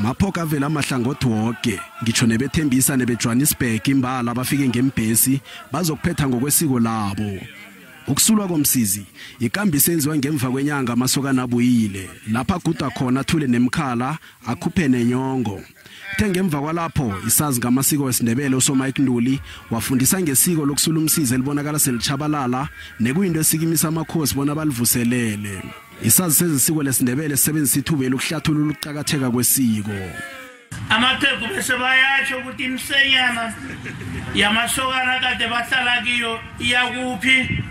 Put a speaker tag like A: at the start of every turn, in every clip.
A: amaPhogo avela Mahlangu woke ngitsho nebethembisa nebeJohannesburg imbala abafike ngembhesi bazokuphetha ngokwesiko labo. Ukusulwa komsizi ikambiso enziwa ngemva kwenyanga amasokana abuyile lapha guda khona athule nemkhala akhuphe nenyongo. Ngemva kwalapho isazi ngamasiko wesiNdebele uSomike Nduli wafundisa ngesiko lokusula uMsizi elibonakala selichabalala nekuyinto esikimisa amakhosi bona balivuselele. Isazi sezisiko lesiNdebele sisebenzisa ithuba lokuhlathulula ukuqhakatheka kwesiko.
B: Amaphego bese bayatsho ukuthi imsenyana yamasokana kade bahlala kiyo iyakuphi.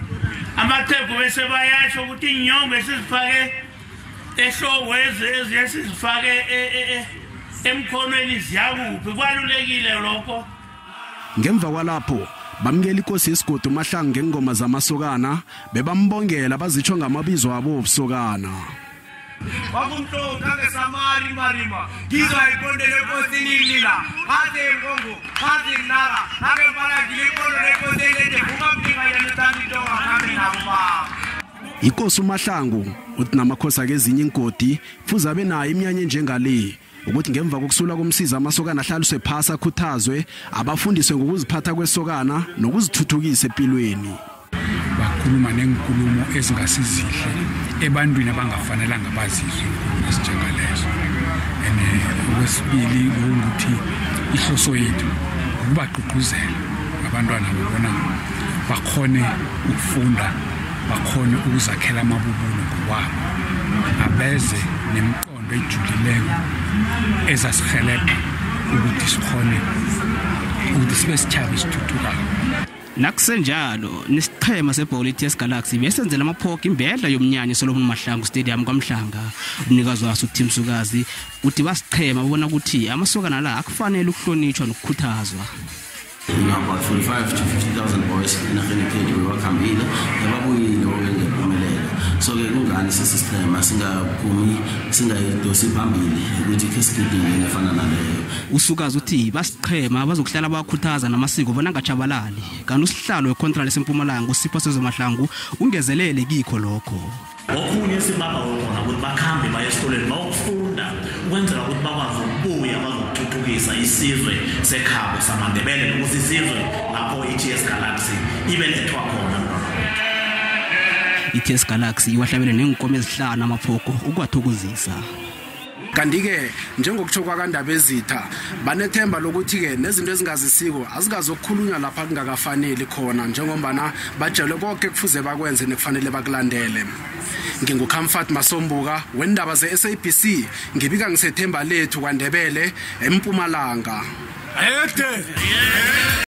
B: Amaphego bese bayatsho ukuthi inyongo esizifake ehloweze esizifake emkhonweni ziyakuphi. Kubalulekile lokho.
A: Ngemva kwalapho bamkela iKosi esigodlweni uMahlangu ngengoma zamasokana bebambongela bazitsho ngamabizo abo obusokana.
C: Wakumhlo uthange samari marima ngizwa iqondele enkosini lila hathe ngongo hathe nara ake bala ngiliqondele enkosini lede ukamlinga yanethandito ngakhambe nabo baba.
A: iKosi uMahlangu uthi namakhosi akezinye inkodi futhi abe nayo iminyanya njengale ukuthi ngemva kokusula komsizi amasokana ahlaliswe phasi akhuthazwe abafundiswe ngokuziphatha kwesokana nokuzithuthukisa empilweni.
D: Bakhuluma nenkulumo ezingasizihle ebantwini abangafanelanga bazizwe esinjengalezo. Okwesibili ukuthi ihloso yethu ukubagqugquzela abantwana babona bakhone ukufunda bakhone ukuzakhela amabubulo ngokwabo abeze nemqondo ejulileyo ezasihelebha ukuthi sikhone ukuthi sibe sitshaba isithuthukayo.
E: Nakusenjalo nesiqhema sepolitiki esigalaxy besenzela amaPhogo imbedla yomnyanya Solomon Mahlangu Stadium kwaMhlanga. Umnikazi waso uMsizi uthi basiqhema babona ukuthi amasokana la akufanele ukuhlonitshwa nokukhuthazwa.
F: About 45 to 50,000 boys enarheni yekhethu bebakhambile ababuyile okwengempumelelo. So ke kungani sesiqhema singaphumi singayidosi phambili ukuthi kesigidini nefana naleyo.
E: Usukazi uthi basiqhema abazokuhlala bakhuthaza namasiko bona ngajabalali. Kanti usihlalo wecontrol esempumalanga uSipho Mahlangu ungezelele kikho lokho.
B: Okhunye sibaba wona ukuthi bakhambe baye esikoleni bayokufunda ukwenzela ukuthi bakwazi ukubuya bazokuthuthukisa isizwe sekhabo samaNdebele nokuthi isizwe lapho iTS Galaxy ibelethwa khona.
E: iTS Galaxy iwahlabele nenkomo ezihlanu amaPhogo ukwathokozisa.
A: Kanti ke njengokutsho kwaKandaba ezitha banethemba lokuthi ke nezinto ezingazisiko azikazokukhulunywa lapha kungakafanele khona njengombana bajelwe konke kufuze bakwenze nekufanele bakulandele. Ngingukhamfat Masombuka wendaba ze-SABC ngibika ngisethemba lethu kwaNdebele eMpumalanga.